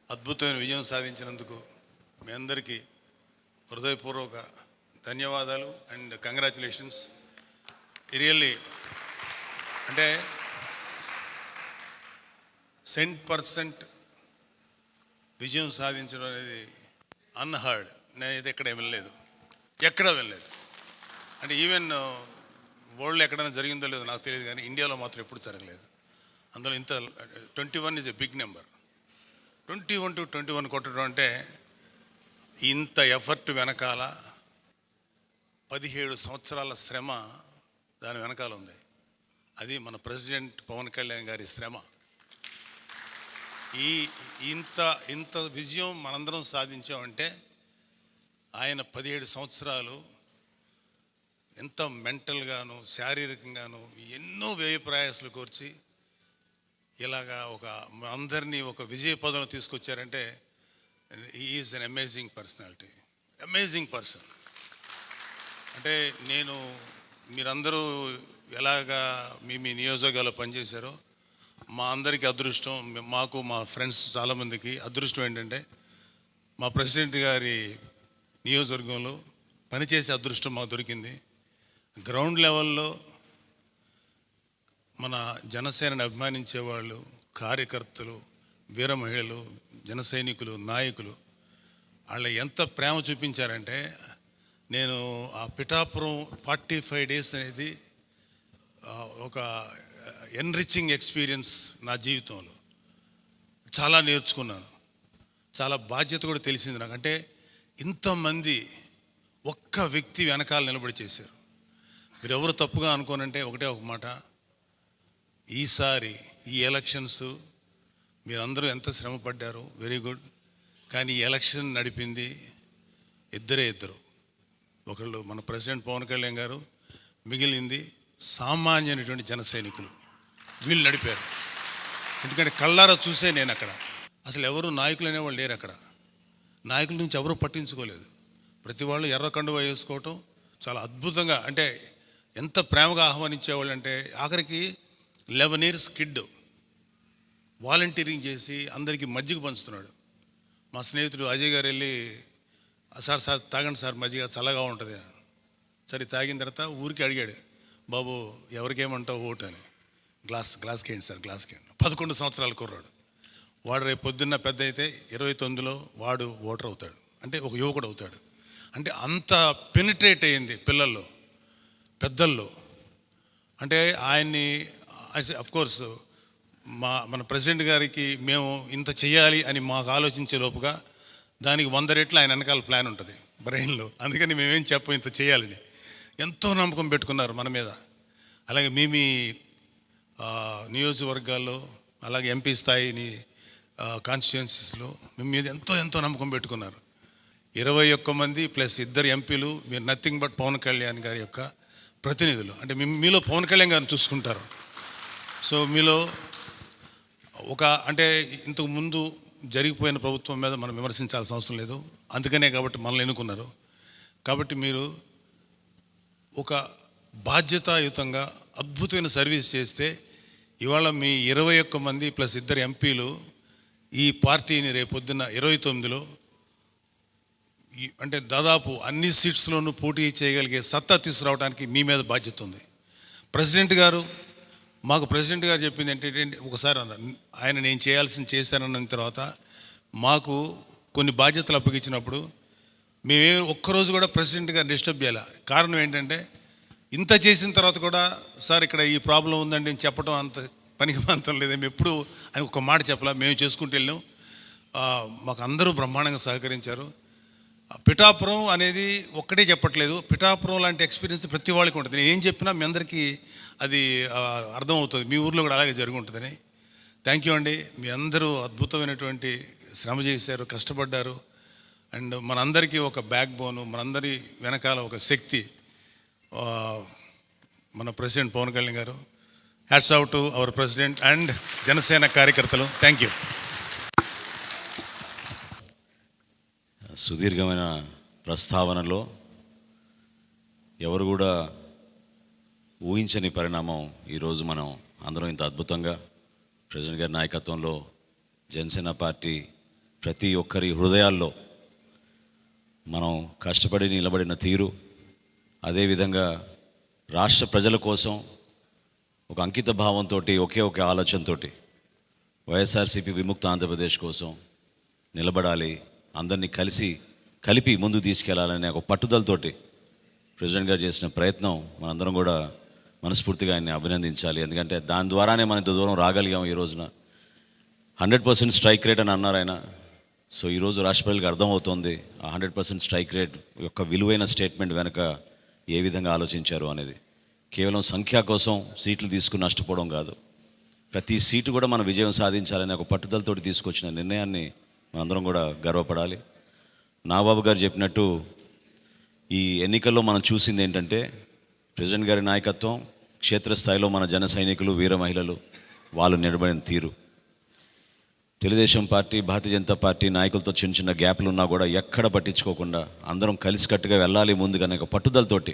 అద్భుతమైన విజయం సాధించినందుకు మీ అందరికీ హృదయపూర్వక ధన్యవాదాలు అండ్ కంగ్రాచులేషన్స్. రియల్లీ అంటే 100% విజయం సాధించడం అనేది అన్హర్డ్. నేనైతే ఎక్కడ వినలేదు, అంటే ఈవెన్ వరల్డ్లో ఎక్కడైనా జరిగిందో లేదో నాకు తెలియదు, కానీ ఇండియాలో మాత్రం ఎప్పుడు జరగలేదు. అందులో ఇంత 21 is a big number. 21 to 21 కొట్టడం అంటే ఇంత ఎఫర్ట్ వెనకాల 17 సంవత్సరాల శ్రమ దాని వెనకాల ఉంది. అది మన ప్రెసిడెంట్ పవన్ కళ్యాణ్ గారి శ్రమ. ఇంత విజయం మనందరం సాధించామంటే ఆయన 17 సంవత్సరాలు ఎంత మెంటల్గాను శారీరకంగాను ఎన్నో వ్యయ ప్రయాసాలు కోర్చి ఇలాగా అందరినీ ఒక విజయ పదంలో తీసుకొచ్చారంటే is an amazing personality, amazing person. అంటే మీరందరూ ఎలాగా మీ నియోజకవర్గాల్లో పనిచేశారో మా అందరికీ అదృష్టం, మాకు మా ఫ్రెండ్స్ చాలామందికి అదృష్టం ఏంటంటే మా ప్రెసిడెంట్ గారి నియోజకవర్గంలో పనిచేసే అదృష్టం మాకు దొరికింది. గ్రౌండ్ లెవెల్లో మన జనసేనని అభిమానించేవాళ్ళు, కార్యకర్తలు, వీర మహిళలు, జన సైనికులు, నాయకులు వాళ్ళు ఎంత ప్రేమ చూపించారంటే నేను ఆ పిఠాపురం 45 days అనేది ఒక ఎన్రిచింగ్ ఎక్స్పీరియన్స్ నా జీవితంలో. చాలా నేర్చుకున్నాను, చాలా బాధ్యత కూడా తెలిసింది నాకు. అంటే ఇంతమంది ఒక్క వ్యక్తి వెనకాల నిలబడి చేశారు. మీరు ఎవరు తప్పుగా అనుకోనంటే ఒకటే ఒక మాట, ఈసారి ఈ ఎలక్షన్స్ మీరందరూ ఎంత శ్రమ పడ్డారు, వెరీ గుడ్. కానీ ఈ ఎలక్షన్ నడిపింది ఇద్దరు. ఒకళ్ళు మన ప్రెసిడెంట్ పవన్ కళ్యాణ్ గారు, మిగిలింది సామాన్యమైనటువంటి జన సైనికులు. వీళ్ళు నడిపారు. ఎందుకంటే కళ్ళారా చూసే నేను అక్కడ అసలు ఎవరు నాయకులు అనేవాళ్ళు లేరు. అక్కడ నాయకుల నుంచి ఎవరూ పట్టించుకోలేదు. ప్రతి వాళ్ళు ఎర్ర కండువా వేసుకోవటం చాలా అద్భుతంగా, అంటే ఎంత ప్రేమగా ఆహ్వానించేవాళ్ళు అంటే ఆఖరికి 11 years కిడ్ వాలంటీరింగ్ చేసి అందరికీ మజ్జిగ పంచుతున్నాడు. మా స్నేహితుడు అజయ్ గారు వెళ్ళి సార్ తాగండి సార్ మజ్జిగ చల్లగా ఉంటుంది. సరే తాగిన తర్వాత ఊరికి అడిగాడు, బాబు ఎవరికేమంటావు ఓటు అని. గ్లాస్కి ఏంటి సార్, గ్లాస్కి ఏంటి. 11 సంవత్సరాల కుర్రాడు వాడు. రేపు పొద్దున్న పెద్ద అయితే 29లో వాడు ఓటర్ అవుతాడు, అంటే ఒక యువకుడు అవుతాడు. అంటే అంత పెనిట్రేట్ అయ్యింది పిల్లల్లో, పెద్దల్లో. అంటే ఆయన్ని అఫ్కోర్స్ మన ప్రెసిడెంట్ గారికి మేము ఇంత చేయాలి అని మాకు ఆలోచించే లోపుగా దానికి 100 రెట్లు ఆయన వెనకాల ప్లాన్ ఉంటుంది బ్రెయిన్లో. అందుకని మేమేం చెప్పం ఇంత చేయాలని. ఎంతో నమ్మకం పెట్టుకున్నారు మన మీద. అలాగే మీ నియోజకవర్గాల్లో, అలాగే ఎంపీ స్థాయిని కాన్స్టిట్యుయెన్సీస్లో మీ మీద ఎంతో నమ్మకం పెట్టుకున్నారు. 21 మంది ప్లస్ 2 ఎంపీలు. మీరు నథింగ్ బట్ పవన్ కళ్యాణ్ గారి యొక్క ప్రతినిధులు. అంటే మీలో పవన్ కళ్యాణ్ గారిని చూసుకుంటారు. సో మీలో అంటే ఇంతకు ముందు జరిగిపోయిన ప్రభుత్వం మీద మనం విమర్శించాల్సిన అవసరం లేదు. అందుకనే కాబట్టి మనల్ని ఎన్నుకున్నారు. కాబట్టి మీరు ఒక బాధ్యతాయుతంగా అద్భుతమైన సర్వీస్ చేస్తే ఇవాళ మీ 21 మంది ప్లస్ 2 ఎంపీలు ఈ పార్టీని రేపొద్దున 29లో అంటే దాదాపు అన్ని సీట్స్లోనూ పోటీ చేయగలిగే సత్తా తీసుకురావడానికి మీ మీద బాధ్యత ఉంది. మాకు ప్రెసిడెంట్ గారు చెప్పింది ఏంటంటే ఒకసారి ఆయన నేను చేయాల్సింది చేశానన్న తర్వాత మాకు కొన్ని బాధ్యతలు అప్పగించినప్పుడు మేమే ఒక్కరోజు కూడా ప్రెసిడెంట్ గారు డిస్టర్బ్ చేయాలి. కారణం ఏంటంటే ఇంత చేసిన తర్వాత కూడా సార్ ఇక్కడ ఈ ప్రాబ్లం ఉందండి అని చెప్పడం అంత పనికి మాత్రం లేదు. మేము ఎప్పుడు అని ఒక మాట చెప్పాల, మేము చేసుకుంటూ వెళ్ళాం. మాకు అందరూ బ్రహ్మాండంగా సహకరించారు. పిఠాపురం అనేది ఒక్కటే చెప్పట్లేదు, పిఠాపురం లాంటి ఎక్స్పీరియన్స్ ప్రతి వాళ్ళకి ఉంటుంది. నేను ఏం చెప్పినా మీ అందరికీ అది అర్థమవుతుంది. మీ ఊర్లో కూడా అలాగే జరిగి ఉంటుందని. థ్యాంక్ యూ అండి. మీ అందరూ అద్భుతమైనటువంటి శ్రమ చేశారు, కష్టపడ్డారు. అండ్ మనందరికీ ఒక బ్యాక్ బోను, మనందరి వెనకాల ఒక శక్తి మన ప్రెసిడెంట్ పవన్ కళ్యాణ్ గారు. Hats off to our president and Janasena కార్యకర్తలు. Thank you. సుదీర్ఘమైన ప్రస్తావనలో ఎవరు కూడా ఊహించని పరిణామం ఈరోజు మనం అందరం ఇంత అద్భుతంగా ప్రెసిడెంట్ గారి నాయకత్వంలో జనసేన పార్టీ ప్రతి ఒక్కరి హృదయాల్లో మనం కష్టపడి నిలబడిన తీరు, అదేవిధంగా రాష్ట్ర ప్రజల కోసం ఒక అంకిత భావంతో, ఒకే ఒక ఆలోచనతో వైఎస్ఆర్సీపీ విముక్త ఆంధ్రప్రదేశ్ కోసం నిలబడాలి, అందరినీ కలిపి ముందుకు తీసుకెళ్లాలనే ఒక పట్టుదలతోటి ప్రెసిడెంట్ గారు చేసిన ప్రయత్నం మనందరం కూడా మనస్ఫూర్తిగా ఆయన్ని అభినందించాలి. ఎందుకంటే దాని ద్వారానే మనం ఇంత దూరం రాగలిగాం. ఈ రోజున 100% స్ట్రైక్ రేట్ అని అన్నారు ఆయన. సో ఈరోజు రాష్ట్ర ప్రజలకు అర్థమవుతోంది ఆ 100% స్ట్రైక్ రేట్ యొక్క విలువైన స్టేట్మెంట్ వెనుక ఏ విధంగా ఆలోచించారు అనేది. కేవలం సంఖ్య కోసం సీట్లు తీసుకుని నష్టపోవడం కాదు, ప్రతి సీటు కూడా మనం విజయం సాధించాలనే ఒక పట్టుదలతో తీసుకొచ్చిన నిర్ణయాన్ని మనందరం కూడా గర్వపడాలి. నాగబాబు గారు చెప్పినట్టు ఈ ఎన్నికల్లో మనం చూసింది ఏంటంటే ప్రెసిడెంట్ గారి నాయకత్వం, క్షేత్రస్థాయిలో మన జన సైనికులు, వీర మహిళలు వాళ్ళు నిలబడిన తీరు. తెలుగుదేశం పార్టీ, భారతీయ జనతా పార్టీ నాయకులతో చిన్న చిన్న గ్యాప్లు ఉన్నా కూడా ఎక్కడ పట్టించుకోకుండా అందరం కలిసికట్టుగా వెళ్ళాలి ముందుగానే ఒక పట్టుదలతోటి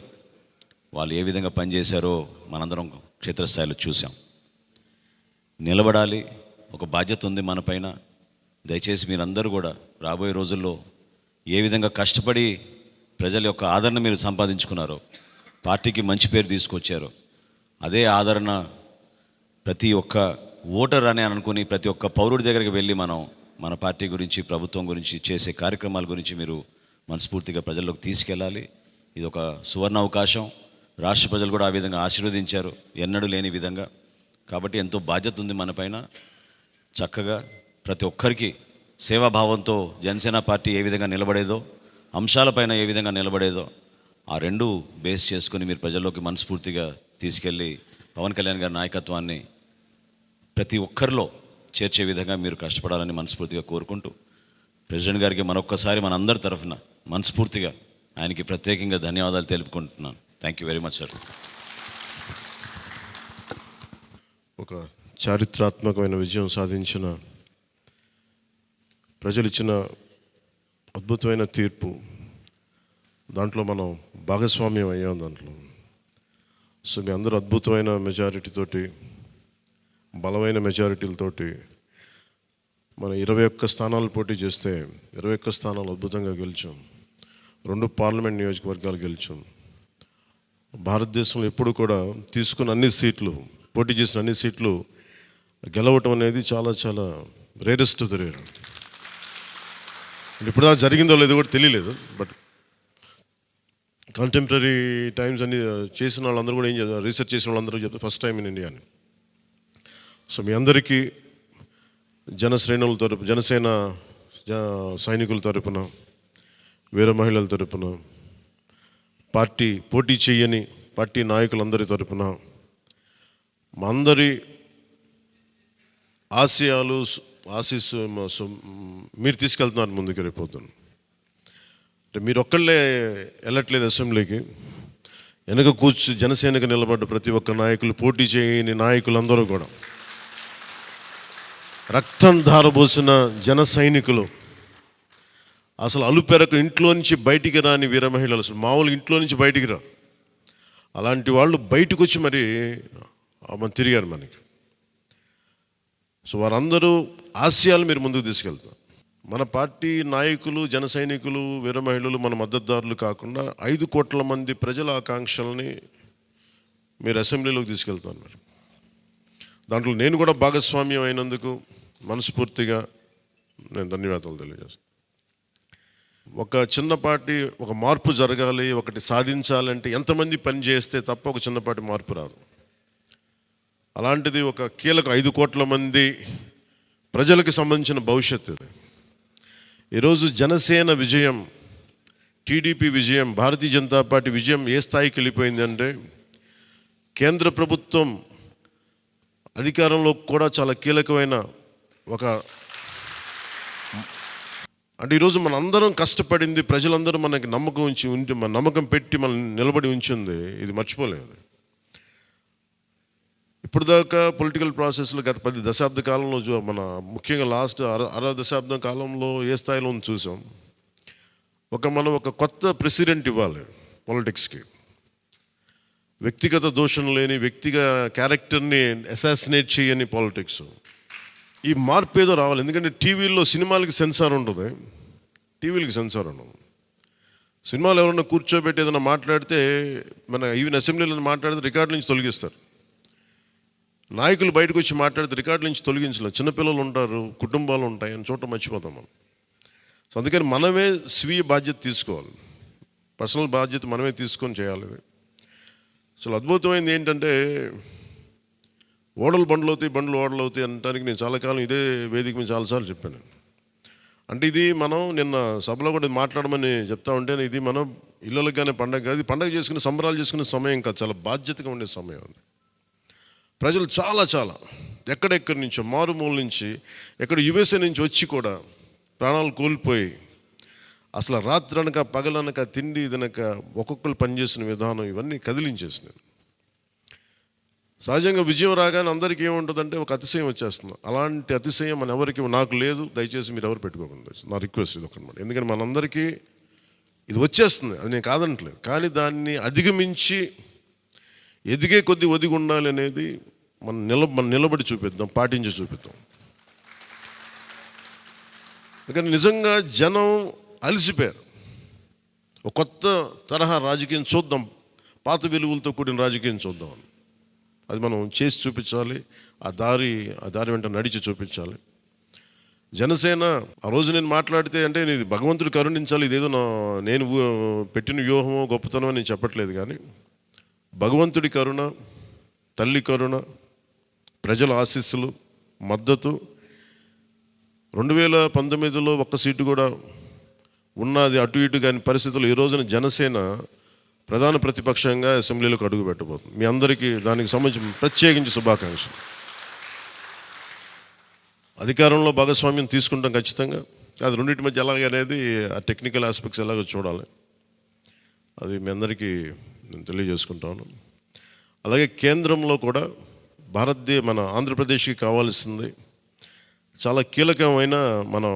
వాళ్ళు ఏ విధంగా పనిచేశారో మనందరం క్షేత్రస్థాయిలో చూసాం. నిలబడాలి, ఒక బాధ్యత ఉంది మన పైన. దయచేసి మీరందరూ కూడా రాబోయే రోజుల్లో ఏ విధంగా కష్టపడి ప్రజల యొక్క ఆదరణ మీరు సంపాదించుకున్నారో, పార్టీకి మంచి పేరు తీసుకొచ్చారో, అదే ఆదరణ ప్రతి ఒక్క ఓటర్ అని అనుకుని ప్రతి ఒక్క పౌరుడి దగ్గరికి వెళ్ళి మనం మన పార్టీ గురించి, ప్రభుత్వం గురించి, చేసే కార్యక్రమాల గురించి మీరు మనస్ఫూర్తిగా ప్రజల్లోకి తీసుకెళ్ళాలి. ఇది ఒక సువర్ణ అవకాశం. రాష్ట్ర ప్రజలు కూడా ఆ విధంగా ఆశీర్వదించారు, ఎన్నడూ లేని విధంగా. కాబట్టి ఎంతో బాధ్యత ఉంది మన పైన. చక్కగా ప్రతి ఒక్కరికి సేవాభావంతో జనసేన పార్టీ ఏ విధంగా నిలబడేదో, అంశాలపైన ఏ విధంగా నిలబడేదో, ఆ రెండు బేస్ చేసుకుని మీరు ప్రజల్లోకి మనస్ఫూర్తిగా తీసుకెళ్ళి పవన్ కళ్యాణ్ గారి నాయకత్వాన్ని ప్రతి ఒక్కరిలో చేర్చే విధంగా మీరు కష్టపడాలని మనస్ఫూర్తిగా కోరుకుంటూ, ప్రెసిడెంట్ గారికి మరొక్కసారి మన అందరి తరఫున మనస్ఫూర్తిగా ఆయనకి ప్రత్యేకంగా ధన్యవాదాలు తెలుపుకుంటున్నాను. Thank you very much sir. ఒక చారిత్రాత్మకమైన విజయం సాధించిన ప్రజలు ఇచ్చిన అద్భుతమైన తీర్పు, దాంట్లో మనం భాగస్వామ్యం అయ్యాం దాంట్లో. సో మీ అందరూ అద్భుతమైన మెజారిటీతోటి, బలమైన మెజారిటీలతోటి మన 21 స్థానాలు పోటీ చేస్తే 21 స్థానాలు అద్భుతంగా గెలిచాం. 2 పార్లమెంట్ నియోజకవర్గాలు గెలిచాం. భారతదేశంలో ఎప్పుడు కూడా తీసుకున్న అన్ని సీట్లు, పోటీ చేసిన అన్ని సీట్లు గెలవటం అనేది చాలా చాలా రేరెస్ట్ ఆఫ్ ద రేర్. ఇప్పుడు దాకా జరిగిందో లేదో కూడా తెలియలేదు. బట్ కంటెంపరీ టైమ్స్ అన్ని చేసిన వాళ్ళందరూ కూడా ఏం చేస్తారు, రీసెర్చ్ చేసిన వాళ్ళందరూ చెప్తారు ఫస్ట్ టైం ఇన్ ఇండియా అని. సో మీ అందరికీ జనశ్రేణుల తరపు, జనసేన సైనికుల తరపున, వీర మహిళల తరపున, పార్టీ పోటీ చేయని పార్టీ నాయకులందరి తరపున, మా అందరి ఆశయాలు, మీరు తీసుకెళ్తున్నారు ముందుకు రేపొద్దున. అంటే మీరు ఒక్కళ్ళే వెళ్ళట్లేదు అసెంబ్లీకి, వెనక జనసేనకు నిలబడ్డ ప్రతి ఒక్క నాయకులు, పోటీ చేయని నాయకులందరూ కూడా, రక్తం ధారబోసిన జన సైనికులు, అసలు అలుపెరకు ఇంట్లో నుంచి బయటికి రాని వీర మహిళలు, అసలు మామూలుగా ఇంట్లో నుంచి బయటికి రా, అలాంటి వాళ్ళు బయటకు వచ్చి మరి తిరిగారు మనకి. సో వారందరూ ఆశయాలు మీరు ముందుకు తీసుకెళ్తారు. మన పార్టీ నాయకులు, జన సైనికులు, వీర మహిళలు మన మద్దతుదారులు కాకుండా 5 కోట్ల మంది ప్రజల ఆకాంక్షల్ని మీరు అసెంబ్లీలోకి తీసుకెళ్తాను. మీరు దాంట్లో నేను కూడా భాగస్వామ్యం అయినందుకు మనస్ఫూర్తిగా నేను ధన్యవాదాలు తెలియజేస్తాను. ఒక చిన్నపాటి ఒక మార్పు జరగాలి, ఒకటి సాధించాలంటే ఎంతమంది పని చేస్తే తప్ప ఒక చిన్నపాటి మార్పు రాదు. అలాంటిది ఒక కీలక 5 కోట్ల మంది ప్రజలకు సంబంధించిన భవిష్యత్తు. ఈరోజు జనసేన విజయం, టీడీపీ విజయం, భారతీయ జనతా పార్టీ విజయం ఏ స్థాయికి వెళ్ళిపోయింది అంటే, కేంద్ర ప్రభుత్వం అధికారంలో కూడా చాలా కీలకమైన ఒక, అంటే ఈరోజు మన అందరం కష్టపడింది, ప్రజలందరూ మనకి నమ్మకం ఉంచి మన నమ్మకం పెట్టి మనం నిలబడి ఉంచింది, ఇది మర్చిపోలేదు. ఇప్పుడు దాకా పొలిటికల్ ప్రాసెస్లో గత 10 దశాబ్ద కాలంలో మన ముఖ్యంగా లాస్ట్ అర దశాబ్దం కాలంలో ఏ స్థాయిలో చూసాం. మనం ఒక కొత్త ప్రెసిడెంట్ ఇవ్వాలి పాలిటిక్స్కి. వ్యక్తిగత దోషం లేని, వ్యక్తిగత క్యారెక్టర్ని అసాసినేట్ చేయని పాలిటిక్స్. ఈ మార్పు ఏదో రావాలి. ఎందుకంటే టీవీల్లో సినిమాలకి సెన్సార్ ఉంటుంది, టీవీలకి సెన్సార్ ఉండదు. సినిమాలు ఎవరన్నా కూర్చోబెట్టి ఏదైనా మాట్లాడితే, మన ఈవెన్ అసెంబ్లీలో మాట్లాడితే రికార్డుల నుంచి తొలగిస్తారు. నాయకులు బయటకు వచ్చి మాట్లాడితే రికార్డుల నుంచి తొలగించలేదు. చిన్నపిల్లలు ఉంటారు, కుటుంబాలు ఉంటాయి అని చోట మర్చిపోతాం మనం. సో అందుకని మనమే స్వీయ బాధ్యత తీసుకోవాలి, పర్సనల్ బాధ్యత మనమే తీసుకొని చేయాలి. అసలు అద్భుతమైనది ఏంటంటే, ఓడలు బండ్లు అవుతాయి, బండ్లు ఓడలు అవుతాయి అనడానికి నేను చాలా కాలం ఇదే వేదిక మీద చాలాసార్లు చెప్పాను. అంటే ఇది మనం నిన్న సభలో కూడా మాట్లాడమని చెప్తా ఉంటే, ఇది మనం ఇళ్ళకి కానీ పండగ కాదు, పండగ చేసుకునే సంబరాలు చేసుకునే సమయం కాదు, చాలా బాధ్యతగా ఉండే సమయం అది. ప్రజలు చాలా చాలా ఎక్కడెక్కడి నుంచో, మారుమూల నుంచి, ఎక్కడ యుఎస్ఏ నుంచి వచ్చి కూడా ప్రాణాలు కోల్పోయి, అసలు రాత్రనక పగలనక తిండి తినక ఒక్కొక్కరు పనిచేసిన విధానం ఇవన్నీ కదిలించేసినాయి. సహజంగా విజయం రాగానే అందరికీ ఏముంటుందంటే ఒక అతిశయం వచ్చేస్తుంది. అలాంటి అతిశయం మన ఎవరికి నాకు లేదు, దయచేసి మీరు ఎవరు పెట్టుకోకుండా, నా రిక్వెస్ట్ ఇది ఒకనమాట. ఎందుకంటే మనందరికీ ఇది వచ్చేస్తుంది, అది నేను కాదనట్లేదు. కానీ దాన్ని అధిగమించి ఎదిగే కొద్దీ ఒదిగి ఉండాలి అనేది మనం నిలబడి చూపిద్దాం, పాటించి చూపిద్దాం. ఎందుకంటే నిజంగా జనం అలసిపోయారు. ఒక కొత్త తరహా రాజకీయం చూద్దాం, పాత విలువలతో కూడిన రాజకీయం చూద్దాం. అది మనం చేసి చూపించాలి, ఆ దారి వెంట నడిచి చూపించాలి. జనసేన ఆ రోజు నేను మాట్లాడితే, అంటే ఇది భగవంతుడు కరుణించాలి, ఇదేదో నేను పెట్టిన వ్యూహమో గొప్పతనమో నేను చెప్పట్లేదు. కానీ భగవంతుడి కరుణ, తల్లి కరుణ, ప్రజల ఆశీస్సులు, మద్దతు 2019లో ఒక్క సీటు కూడా ఉన్నది అటు ఇటు కాని పరిస్థితుల్లో ఈ రోజున జనసేన ప్రధాన ప్రతిపక్షంగా అసెంబ్లీలోకి అడుగు పెట్టబోతుంది. మీ అందరికీ దానికి సంబంధించి ప్రత్యేకించి శుభాకాంక్షలు. అధికారంలో భాగస్వామ్యం తీసుకుంటాం ఖచ్చితంగా. అది రెండింటి మధ్య ఎలాగ అనేది ఆ టెక్నికల్ ఆస్పెక్ట్స్ ఎలాగో చూడాలి. అది మీ అందరికీ నేను తెలియజేసుకుంటాను. అలాగే కేంద్రంలో కూడా మన ఆంధ్రప్రదేశ్కి కావాల్సింది చాలా కీలకమైన మనం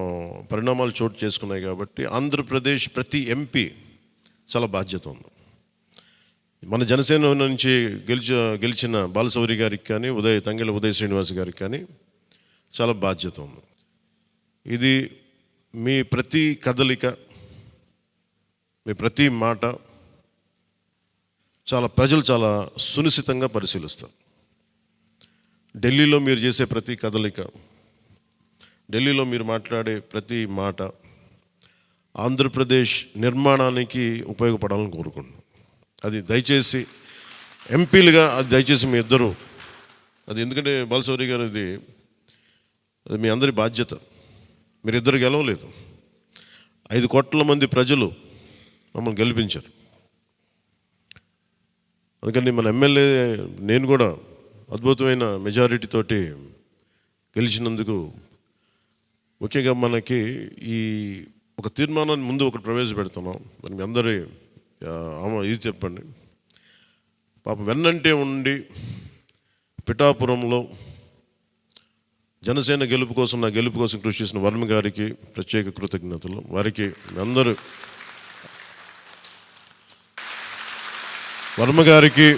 పరిణామాలు చోటు చేసుకున్నాయి. కాబట్టి ఆంధ్రప్రదేశ్ ప్రతి ఎంపీ చాలా బాధ్యత ఉంది. మన జనసేన నుంచి గెలిచిన బాలశౌరి గారికి కానీ, తంగెళ్ళ ఉదయ్ శ్రీనివాస్ గారికి కానీ చాలా బాధ్యత ఉంది. ఇది మీ ప్రతి కదలిక, మీ ప్రతి మాట ప్రజలు చాలా సునిశ్చితంగా పరిశీలిస్తారు. ఢిల్లీలో మీరు చేసే ప్రతి కదలిక, ఢిల్లీలో మీరు మాట్లాడే ప్రతి మాట ఆంధ్రప్రదేశ్ నిర్మాణానికి ఉపయోగపడాలని కోరుకుంటున్నాను. అది దయచేసి ఎంపీలుగా అది దయచేసి మీ ఇద్దరు, అది ఎందుకంటే బాలశౌరి గారు అది మీ అందరి బాధ్యత. మీరిద్దరు గెలవలేదు, 5 కోట్ల మంది ప్రజలు మమ్మల్ని గెలిపించారు. అందుకని మన ఎమ్మెల్యే నేను కూడా అద్భుతమైన మెజారిటీ తోటి గెలిచినందుకు ముఖ్యంగా మనకి ఈ ఒక తీర్మానాన్ని ముందు ఒకటి ప్రవేశపెడుతున్నాం. మరి మీ అందరి ఇది చెప్పండి. పాపం వెన్నంటే ఉండి పిఠాపురంలో జనసేన గెలుపు కోసం, నా గెలుపు కోసం కృషి చేసిన వర్మ గారికి ప్రత్యేక కృతజ్ఞతలు. వారికి అందరూ వర్మ గారికి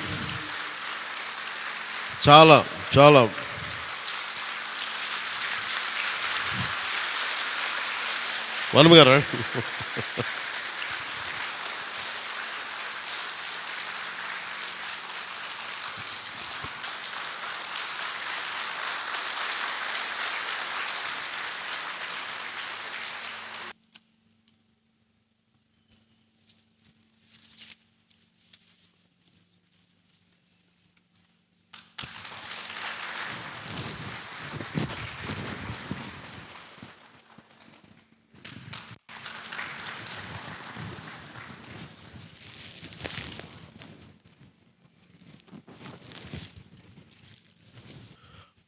చాలా చాలా వర్మ గారు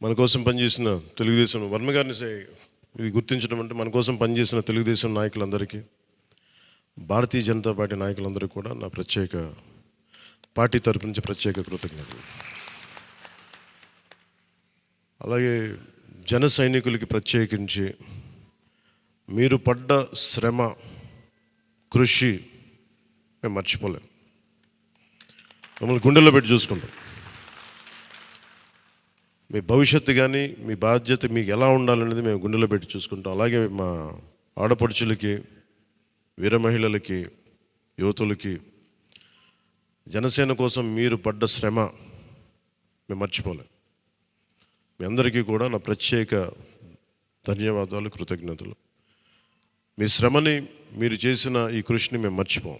మన కోసం పనిచేసిన తెలుగుదేశం వర్మ గారిని ఇది గుర్తించడం అంటే, మన కోసం పనిచేసిన తెలుగుదేశం నాయకులందరికీ, భారతీయ జనతా పార్టీ నాయకులందరికీ కూడా నా పార్టీ తరపు నుంచి ప్రత్యేక కృతజ్ఞతలు. అలాగే జన సైనికులకి ప్రత్యేకించి మీరు పడ్డ శ్రమ, కృషి మేము మర్చిపోలేం. మమ్మల్ని గుండెల్లో పెట్టి చూసుకుంటాం. మీ భవిష్యత్తు కానీ మీ బాధ్యత మీకు ఎలా ఉండాలనేది మేము గుండెలో పెట్టి చూసుకుంటాం. అలాగే మా ఆడపడుచులకి, వీర మహిళలకి, యువతులకి జనసేన కోసం మీరు పడ్డ శ్రమ మేము మర్చిపోలేం. మీ అందరికీ కూడా నా ప్రత్యేక ధన్యవాదాలు, కృతజ్ఞతలు. మీ శ్రమని, మీరు చేసిన ఈ కృషిని మేము మర్చిపోం.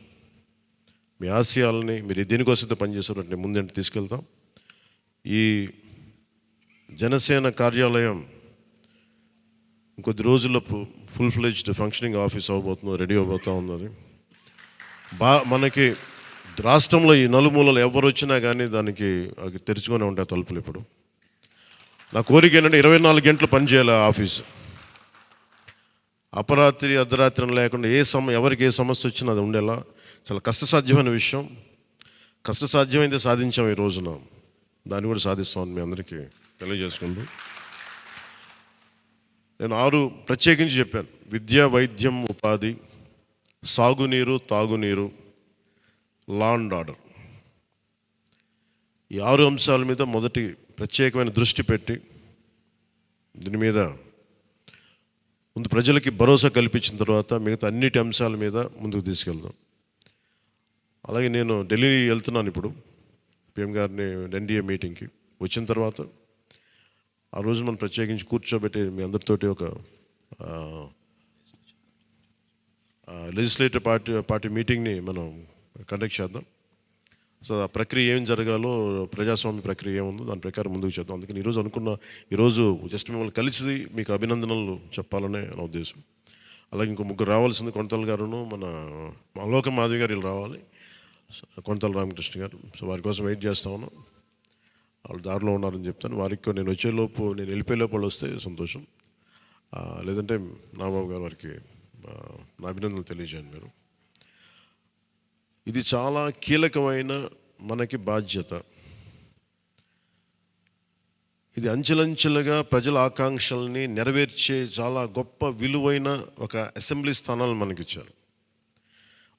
మీ ఆశయాలని మీరు దేనికోసమైతే పనిచేస్తారంటే ముందంటే తీసుకెళ్తాం. ఈ జనసేన కార్యాలయం ఇంకొద్ది రోజుల్లో ఫుల్ ఫ్లెడ్జ్డ్ ఫంక్షనింగ్ ఆఫీస్ అవ్వబోతుంది, రెడీ అవబోతూ ఉన్నది. మనకి రాష్ట్రంలో ఈ నలుమూలలు ఎవరు వచ్చినా కానీ దానికి తెరుచుకొని ఉంటాయి తలుపులు. ఇప్పుడు నా కోరిక ఏంటంటే 24 గంటలు పనిచేయాలి ఆఫీసు. అపరాత్రి అర్ధరాత్రి లేకుండా ఎవరికి ఏ సమస్య వచ్చినా అది ఉండేలా చాలా కష్టసాధ్యమైన విషయం. కష్టసాధ్యమైతే సాధించాం ఈ రోజున, దాన్ని కూడా సాధిస్తామని మీ అందరికీ తెలియజేసుకుంటూ నేను 6 ప్రత్యేకించి చెప్పాను. విద్య, వైద్యం, ఉపాధి, సాగునీరు, తాగునీరు, లా అండ్ ఆర్డర్. ఈ 6 అంశాల మీద మొదటి ప్రత్యేకమైన దృష్టి పెట్టి దీని మీద ముందు ప్రజలకి భరోసా కల్పించిన తర్వాత మిగతా అన్నిటి అంశాల మీద ముందుకు తీసుకెళ్దాం. అలాగే నేను ఢిల్లీ వెళ్తున్నాను ఇప్పుడు పిఎం గారిని ఎన్డీఏ మీటింగ్కి. వచ్చిన తర్వాత ఆ రోజు మనం ప్రత్యేకించి కూర్చోబెట్టి మీ అందరితోటి ఒక లెజిస్లేటివ్ పార్టీ మీటింగ్ని మనం కండక్ట్ చేద్దాం. సో ఆ ప్రక్రియ ఏం జరగాలో, ప్రజాస్వామ్య ప్రక్రియ ఏముందో దాని ప్రకారం ముందుకు చేద్దాం. అందుకని ఈరోజు జస్ట్ మిమ్మల్ని కలిసి మీకు అభినందనలు చెప్పాలనే నా ఉద్దేశం. అలాగే ఇంకో 3 రావాల్సింది, కొంతల గారును మన లోక మాధవి గారు వీళ్ళు రావాలి, కొంతల రామకృష్ణ గారు. సో వారి కోసం వెయిట్ చేస్తా ఉన్నాం. వాళ్ళు దారిలో ఉన్నారని చెప్తాను. వారికి నేను వెళ్ళిపోయేలోపు వాళ్ళు వస్తే సంతోషం. లేదంటే నాబాబు గారు వారికి నా అభినందనలు తెలియజేయండి మీరు. ఇది చాలా కీలకమైన మనకి బాధ్యత. ఇది అంచెలంచెలుగా ప్రజల ఆకాంక్షల్ని నెరవేర్చే చాలా గొప్ప విలువైన ఒక అసెంబ్లీ స్థానాలు మనకి ఇచ్చారు.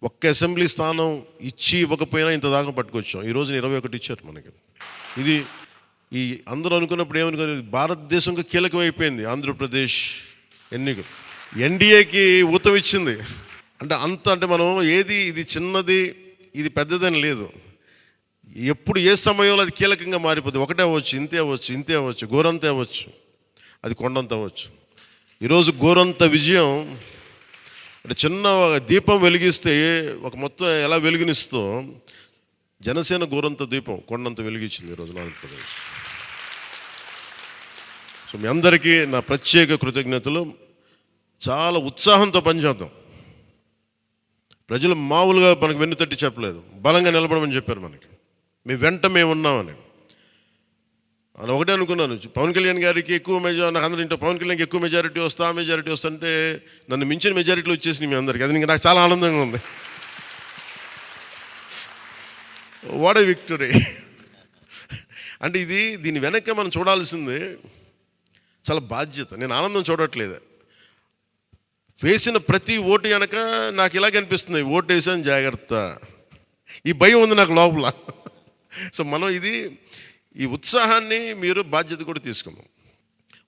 ఒక్క అసెంబ్లీ స్థానం ఇచ్చి ఇవ్వకపోయినా ఇంత దాకా పట్టుకొచ్చాం. ఈరోజు 21 ఇచ్చారు మనకి. ఇది ఈ అందరూ అనుకున్నప్పుడు ఏమనుకున్నారు, భారతదేశంకి కీలకమైపోయింది ఆంధ్రప్రదేశ్ ఎన్నిక. ఎన్డీఏకి ఊతం ఇచ్చింది. అంటే మనం ఇది చిన్నది, ఇది పెద్దదని లేదు. ఎప్పుడు ఏ సమయంలో అది కీలకంగా మారిపోతుంది. ఒకటే అవ్వచ్చు, ఇంతే అవ్వచ్చు, గోరంత అవ్వచ్చు, అది కొండంత అవ్వచ్చు. ఈరోజు గోరంత విజయం అంటే చిన్న దీపం వెలిగిస్తే ఒక మొత్తం ఎలా వెలుగునిస్తో జనసేన గోరంత దీపం కొండంత వెలిగించింది ఈరోజు ఆంధ్రప్రదేశ్. సో మీ అందరికీ నా ప్రత్యేక కృతజ్ఞతలు. చాలా ఉత్సాహంతో పనిచేద్దాం. ప్రజలు మామూలుగా మనకు వెన్నుతట్టి చెప్పలేదు, బలంగా నిలబడమని చెప్పారు మనకి. మీ వెంట మేము ఉన్నామని. అని ఒకటే అనుకున్నాను, పవన్ కళ్యాణ్ గారికి ఎక్కువ నాకు అందరూ ఇంట్లో పవన్ కళ్యాణ్కి ఎక్కువ మెజారిటీ వస్తుంటే నన్ను మించిన మెజారిటీలు వచ్చేసి మీ అందరికీ. అది నాకు చాలా ఆనందంగా ఉంది. What a victory. అంటే దీని వెనక మనం చూడాల్సింది చాలా బాధ్యత. నేను ఆనందం చూడట్లేదు. వేసిన ప్రతి ఓటు వెనక నాకు ఇలాగ అనిపిస్తుంది, ఓటు వేసాను జాగ్రత్త, ఈ భయం ఉంది నాకు లోపల. సో మనం ఈ ఉత్సాహాన్ని మీరు బాధ్యత కూడా తీసుకున్నాం.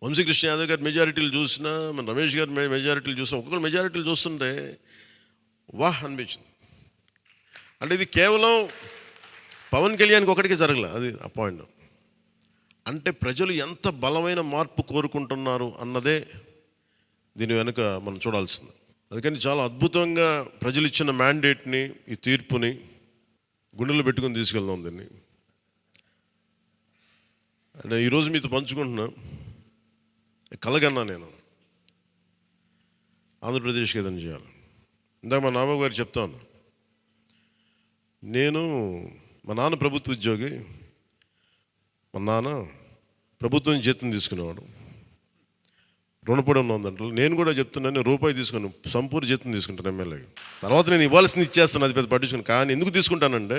వంశీకృష్ణ యాదవ్ గారి మెజారిటీలు చూసినా, మన రమేష్ గారి మెజారిటీలు చూసినా, ఒక్కొక్కరు మెజారిటీలు చూస్తుంటే వాహ్ అనిపించింది. అంటే ఇది కేవలం పవన్ కళ్యాణ్కి ఒకటికి జరగలే, అది ఆ పాయింట్. అంటే ప్రజలు ఎంత బలమైన మార్పు కోరుకుంటున్నారు అన్నదే దీని వెనుక మనం చూడాల్సింది. అందుకని చాలా అద్భుతంగా ప్రజలు ఇచ్చిన మ్యాండేట్ని, ఈ తీర్పుని గుండెలో పెట్టుకొని తీసుకెళ్దాం దీన్ని. అంటే ఈరోజు మీతో పంచుకుంటున్నా, కలగన్నా నేను ఆంధ్రప్రదేశ్కి ఏదైనా చేయాలి. ఇందాక మా నాన్నబాబు గారు చెప్తాను, మా నాన్న ప్రభుత్వ ఉద్యోగి. మా నాన్న ప్రభుత్వం జీతం తీసుకునేవాడు, రుణపడి ఉన్నదంటే. నేను కూడా చెప్తున్నాను, రూపాయి తీసుకుని సంపూర్ణ జీతం తీసుకుంటాను ఎమ్మెల్యేకి. తర్వాత నేను ఇవ్వాల్సింది ఇచ్చేస్తాను, అది పెద్ద పట్టించుకుని. కానీ ఎందుకు తీసుకుంటానంటే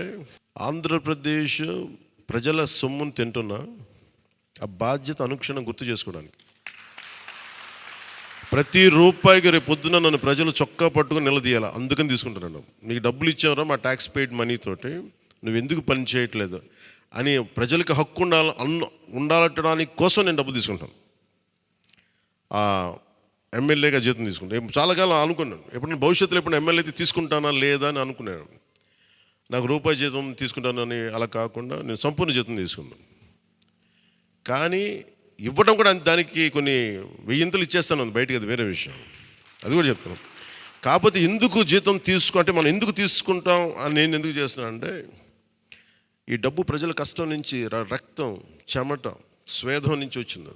ఆంధ్రప్రదేశ్ ప్రజల సొమ్మును తింటున్నా ఆ బాధ్యత అనుక్షణం గుర్తు చేసుకోవడానికి. ప్రతి రూపాయికి రేపు పొద్దున నన్ను ప్రజలు చొక్కా పట్టుకుని నిలదీయాలి. అందుకని తీసుకుంటున్నాను. నీకు డబ్బులు ఇచ్చావురా మా ట్యాక్స్ పెయిడ్ మనీ తోటి, నువ్వు ఎందుకు పని చేయట్లేదు అని ప్రజలకు హక్కు ఉండాలటడానికి కోసం నేను డబ్బులు తీసుకుంటాను. ఎమ్మెల్యేగా జీతం తీసుకుంటాను. చాలా కాలం అనుకున్నాను, ఎప్పుడైనా భవిష్యత్తులో ఎప్పుడు ఎమ్మెల్యే అయితే తీసుకుంటానా లేదా అని అనుకున్నాను. నాకు రూపాయి జీతం తీసుకుంటానని అలా కాకుండా నేను సంపూర్ణ జీతం తీసుకున్నాను. కానీ ఇవ్వడం కూడా దానికి కొన్ని వెయ్యింతలు ఇచ్చేస్తాను బయటికి, అది వేరే విషయం, అది కూడా చెప్తాను. కాకపోతే ఎందుకు జీతం అంటే మనం ఎందుకు తీసుకుంటాం అని నేను ఎందుకు చేస్తున్నాను అంటే, ఈ డబ్బు ప్రజల కష్టం నుంచి, రక్తం, చెమట, స్వేదం నుంచి వచ్చింది.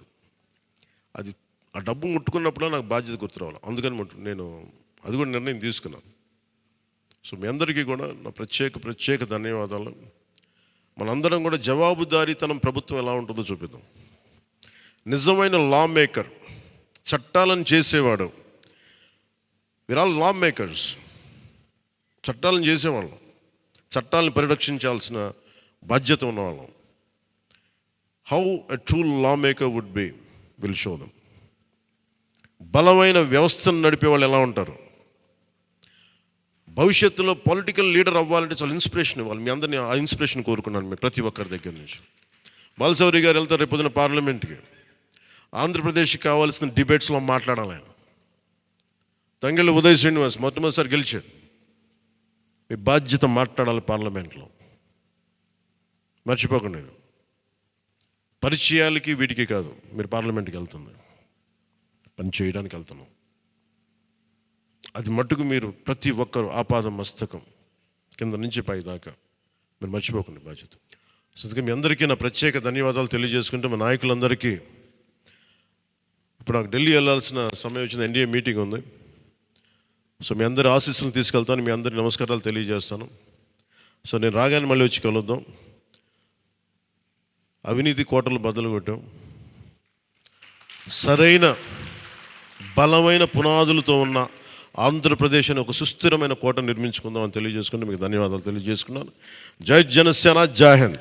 అది ఆ డబ్బు ముట్టుకున్నప్పుడు నాకు బాధ్యత గుర్తు రావాలి. అందుకని నేను అది కూడా నిర్ణయం తీసుకున్నాను. సో మీ అందరికీ కూడా నా ప్రత్యేక ధన్యవాదాలు. మనందరం కూడా జవాబుదారీతనం ప్రభుత్వం ఎలా ఉంటుందో చూపిద్దాం. నిజమైన లా మేకర్, చట్టాలను చేసేవాడు. We are all law makers. చట్టాలను చేసేవాళ్ళం, చట్టాలను పరిరక్షించాల్సిన బాధ్యత ఉన్నవాళ్ళం. How a true law maker would be will show them. బలమైన వ్యవస్థను నడిపే వాళ్ళు ఎలా ఉంటారు. భవిష్యత్తులో పొలిటికల్ లీడర్ అవ్వాలంటే చాలా ఇన్స్పిరేషన్ ఇవ్వాలి. మీ అందరినీ ఆ ఇన్స్పిరేషన్ కోరుకున్నాను మీరు ప్రతి ఒక్కరి దగ్గర నుంచి. బాలశౌరి గారు వెళ్తారు రేపు పొద్దున పార్లమెంట్కి. ఆంధ్రప్రదేశ్కి కావాల్సిన డిబేట్స్లో మాట్లాడాలి ఆయన. తంగెళ్ళ ఉదయ్ శ్రీనివాస్ మొట్టమొదటిసారి గెలిచాడు. మీ బాధ్యత మాట్లాడాలి పార్లమెంట్లో, మర్చిపోకండి. పరిచయాలకి వీటికి కాదు, మీరు పార్లమెంట్కి వెళ్తుంది, పని చేయడానికి వెళ్తున్నాం. అది మట్టుకు మీరు ప్రతి ఒక్కరు ఆపాదం మస్తకం కింద నుంచి పై దాకా మీరు మర్చిపోకండి బాధ్యత. సో అందుకే మీ అందరికీ నా ప్రత్యేక ధన్యవాదాలు తెలియజేసుకుంటే, మా నాయకులందరికీ ఇప్పుడు నాకు ఢిల్లీ వెళ్ళాల్సిన సమయం వచ్చింది, ఎన్డీఏ మీటింగ్ ఉంది. సో మీ అందరి ఆశీస్సులు తీసుకెళ్తాను, మీ అందరి నమస్కారాలు తెలియజేస్తాను. సో నేను రాగానే మళ్ళీ వచ్చి కలుద్దాం. అవినీతి కోటలు బద్దలు కొట్టాం, సరైన బలమైన పునాదులతో ఉన్న ఆంధ్రప్రదేశ్ అని ఒక సుస్థిరమైన కోట నిర్మించుకుందాం అని తెలియజేసుకుంటూ మీకు ధన్యవాదాలు తెలియజేసుకున్నాను. జై జనసేన, జై హింద్.